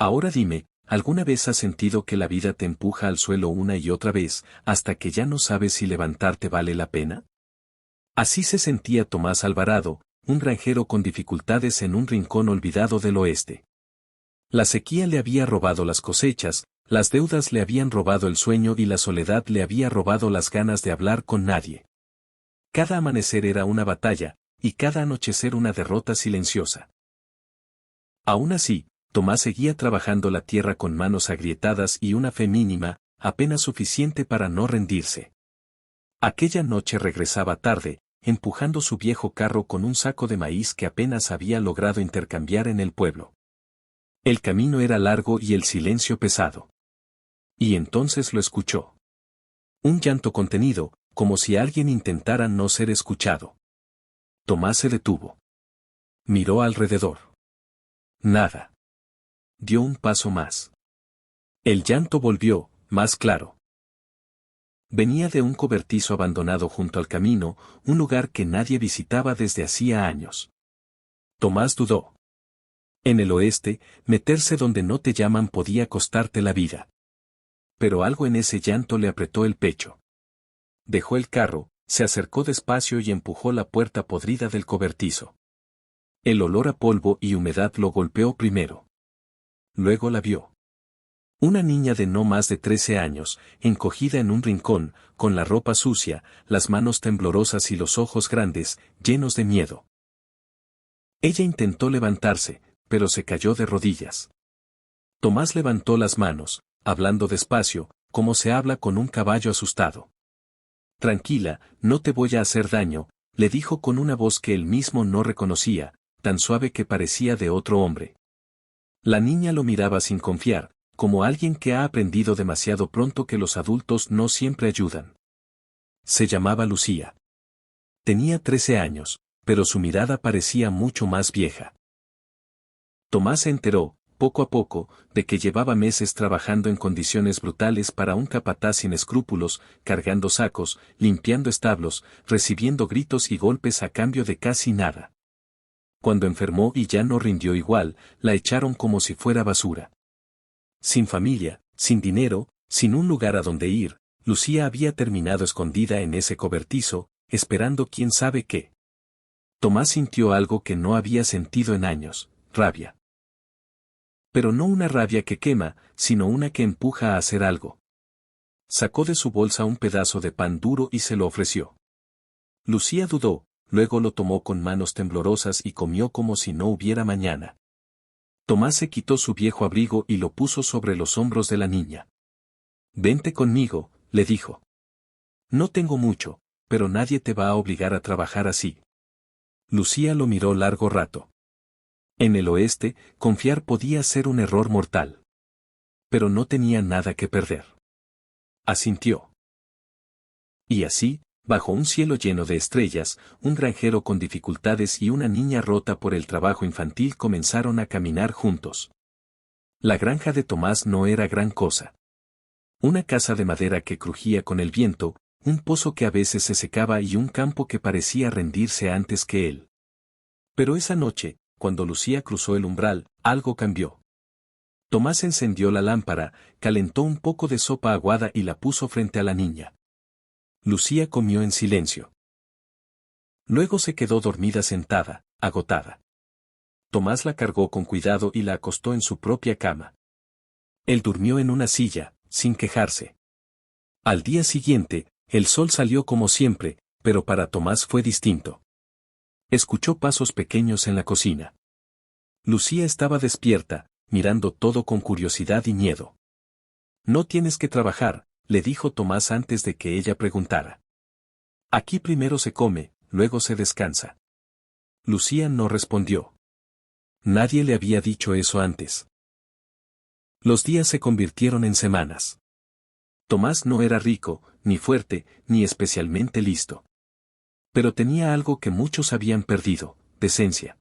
Ahora dime, ¿alguna vez has sentido que la vida te empuja al suelo una y otra vez, hasta que ya no sabes si levantarte vale la pena? Así se sentía Tomás Alvarado, un granjero con dificultades en un rincón olvidado del oeste. La sequía le había robado las cosechas, las deudas le habían robado el sueño y la soledad le había robado las ganas de hablar con nadie. Cada amanecer era una batalla, y cada anochecer una derrota silenciosa. Aún así, Tomás seguía trabajando la tierra con manos agrietadas y una fe mínima, apenas suficiente para no rendirse. Aquella noche regresaba tarde, empujando su viejo carro con un saco de maíz que apenas había logrado intercambiar en el pueblo. El camino era largo y el silencio pesado. Y entonces lo escuchó. Un llanto contenido, como si alguien intentara no ser escuchado. Tomás se detuvo. Miró alrededor. Nada. Dio un paso más. El llanto volvió, más claro. Venía de un cobertizo abandonado junto al camino, un lugar que nadie visitaba desde hacía años. Tomás dudó. En el oeste, meterse donde no te llaman podía costarte la vida. Pero algo en ese llanto le apretó el pecho. Dejó el carro, se acercó despacio y empujó la puerta podrida del cobertizo. El olor a polvo y humedad lo golpeó primero. Luego la vio. Una niña de no más de 13 años, encogida en un rincón, con la ropa sucia, las manos temblorosas y los ojos grandes, llenos de miedo. Ella intentó levantarse, pero se cayó de rodillas. Tomás levantó las manos, hablando despacio, como se habla con un caballo asustado. Tranquila, no te voy a hacer daño, le dijo con una voz que él mismo no reconocía, tan suave que parecía de otro hombre. La niña lo miraba sin confiar, como alguien que ha aprendido demasiado pronto que los adultos no siempre ayudan. Se llamaba Lucía. Tenía 13 años, pero su mirada parecía mucho más vieja. Tomás se enteró, poco a poco, de que llevaba meses trabajando en condiciones brutales para un capataz sin escrúpulos, cargando sacos, limpiando establos, recibiendo gritos y golpes a cambio de casi nada. Cuando enfermó y ya no rindió igual, la echaron como si fuera basura. Sin familia, sin dinero, sin un lugar a donde ir, Lucía había terminado escondida en ese cobertizo, esperando quién sabe qué. Tomás sintió algo que no había sentido en años, rabia. Pero no una rabia que quema, sino una que empuja a hacer algo. Sacó de su bolsa un pedazo de pan duro y se lo ofreció. Lucía dudó, luego lo tomó con manos temblorosas y comió como si no hubiera mañana. Tomás se quitó su viejo abrigo y lo puso sobre los hombros de la niña. Vente conmigo, le dijo. No tengo mucho, pero nadie te va a obligar a trabajar así. Lucía lo miró largo rato. En el oeste, confiar podía ser un error mortal. Pero no tenía nada que perder. Asintió. Y así, bajo un cielo lleno de estrellas, un granjero con dificultades y una niña rota por el trabajo infantil comenzaron a caminar juntos. La granja de Tomás no era gran cosa. Una casa de madera que crujía con el viento, un pozo que a veces se secaba y un campo que parecía rendirse antes que él. Pero esa noche, cuando Lucía cruzó el umbral, algo cambió. Tomás encendió la lámpara, calentó un poco de sopa aguada y la puso frente a la niña. Lucía comió en silencio. Luego se quedó dormida sentada, agotada. Tomás la cargó con cuidado y la acostó en su propia cama. Él durmió en una silla, sin quejarse. Al día siguiente, el sol salió como siempre, pero para Tomás fue distinto. Escuchó pasos pequeños en la cocina. Lucía estaba despierta, mirando todo con curiosidad y miedo. No tienes que trabajar, le dijo Tomás antes de que ella preguntara. Aquí primero se come, luego se descansa. Lucía no respondió. Nadie le había dicho eso antes. Los días se convirtieron en semanas. Tomás no era rico, ni fuerte, ni especialmente listo. Pero tenía algo que muchos habían perdido, decencia.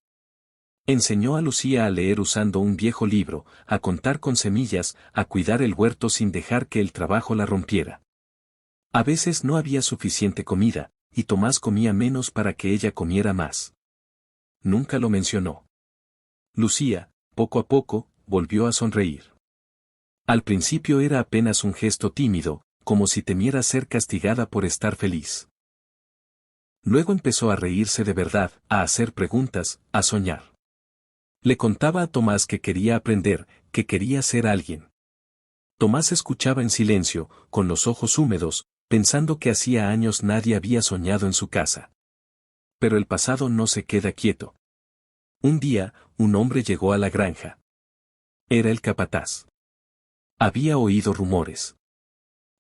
Enseñó a Lucía a leer usando un viejo libro, a contar con semillas, a cuidar el huerto sin dejar que el trabajo la rompiera. A veces no había suficiente comida, y Tomás comía menos para que ella comiera más. Nunca lo mencionó. Lucía, poco a poco, volvió a sonreír. Al principio era apenas un gesto tímido, como si temiera ser castigada por estar feliz. Luego empezó a reírse de verdad, a hacer preguntas, a soñar. Le contaba a Tomás que quería aprender, que quería ser alguien. Tomás escuchaba en silencio, con los ojos húmedos, pensando que hacía años nadie había soñado en su casa. Pero el pasado no se queda quieto. Un día, un hombre llegó a la granja. Era el capataz. Había oído rumores.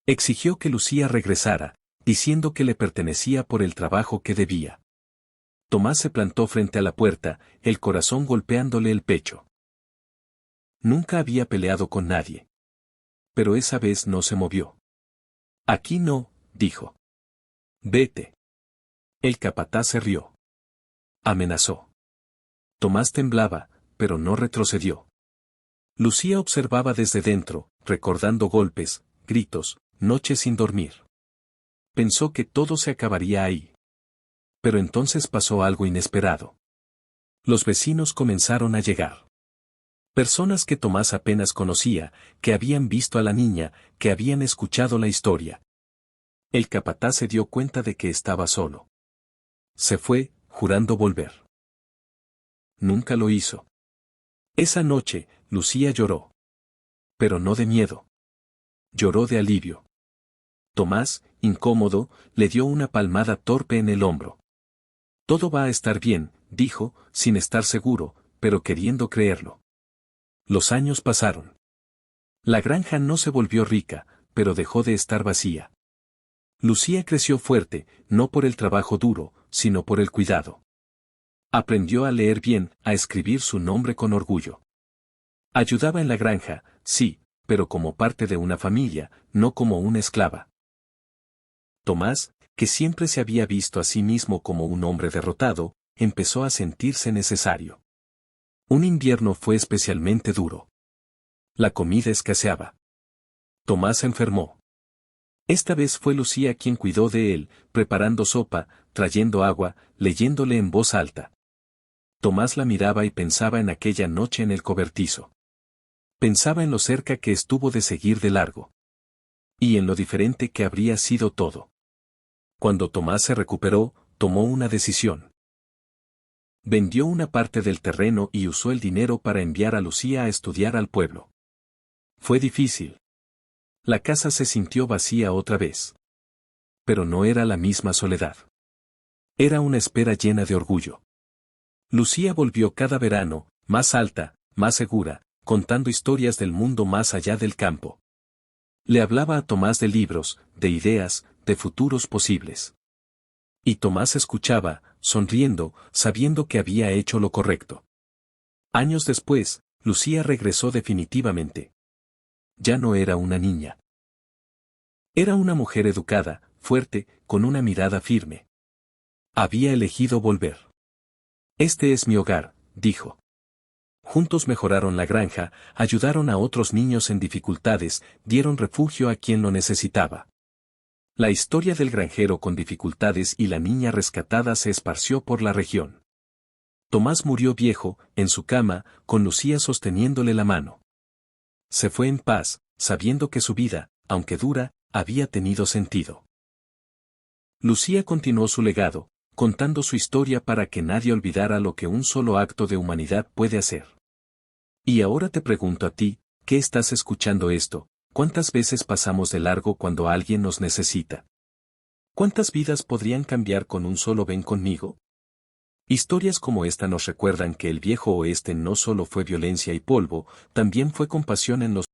Exigió que Lucía regresara, diciendo que le pertenecía por el trabajo que debía. Tomás se plantó frente a la puerta, el corazón golpeándole el pecho. Nunca había peleado con nadie. Pero esa vez no se movió. Aquí no, dijo. Vete. El capataz se rió. Amenazó. Tomás temblaba, pero no retrocedió. Lucía observaba desde dentro, recordando golpes, gritos, noches sin dormir. Pensó que todo se acabaría ahí. Pero entonces pasó algo inesperado. Los vecinos comenzaron a llegar. Personas que Tomás apenas conocía, que habían visto a la niña, que habían escuchado la historia. El capataz se dio cuenta de que estaba solo. Se fue, jurando volver. Nunca lo hizo. Esa noche, Lucía lloró. Pero no de miedo. Lloró de alivio. Tomás, incómodo, le dio una palmada torpe en el hombro. Todo va a estar bien, dijo, sin estar seguro, pero queriendo creerlo. Los años pasaron. La granja no se volvió rica, pero dejó de estar vacía. Lucía creció fuerte, no por el trabajo duro, sino por el cuidado. Aprendió a leer bien, a escribir su nombre con orgullo. Ayudaba en la granja, sí, pero como parte de una familia, no como una esclava. Tomás, que siempre se había visto a sí mismo como un hombre derrotado, empezó a sentirse necesario. Un invierno fue especialmente duro. La comida escaseaba. Tomás se enfermó. Esta vez fue Lucía quien cuidó de él, preparando sopa, trayendo agua, leyéndole en voz alta. Tomás la miraba y pensaba en aquella noche en el cobertizo. Pensaba en lo cerca que estuvo de seguir de largo. Y en lo diferente que habría sido todo. Cuando Tomás se recuperó, tomó una decisión. Vendió una parte del terreno y usó el dinero para enviar a Lucía a estudiar al pueblo. Fue difícil. La casa se sintió vacía otra vez. Pero no era la misma soledad. Era una espera llena de orgullo. Lucía volvió cada verano, más alta, más segura, contando historias del mundo más allá del campo. Le hablaba a Tomás de libros, de ideas, de futuros posibles. Y Tomás escuchaba, sonriendo, sabiendo que había hecho lo correcto. Años después, Lucía regresó definitivamente. Ya no era una niña. Era una mujer educada, fuerte, con una mirada firme. Había elegido volver. Este es mi hogar, dijo. Juntos mejoraron la granja, ayudaron a otros niños en dificultades, dieron refugio a quien lo necesitaba. La historia del granjero con dificultades y la niña rescatada se esparció por la región. Tomás murió viejo, en su cama, con Lucía sosteniéndole la mano. Se fue en paz, sabiendo que su vida, aunque dura, había tenido sentido. Lucía continuó su legado, contando su historia para que nadie olvidara lo que un solo acto de humanidad puede hacer. Y ahora te pregunto a ti, ¿qué estás escuchando esto? ¿Cuántas veces pasamos de largo cuando alguien nos necesita? ¿Cuántas vidas podrían cambiar con un solo ven conmigo? Historias como esta nos recuerdan que el viejo oeste no solo fue violencia y polvo, también fue compasión en los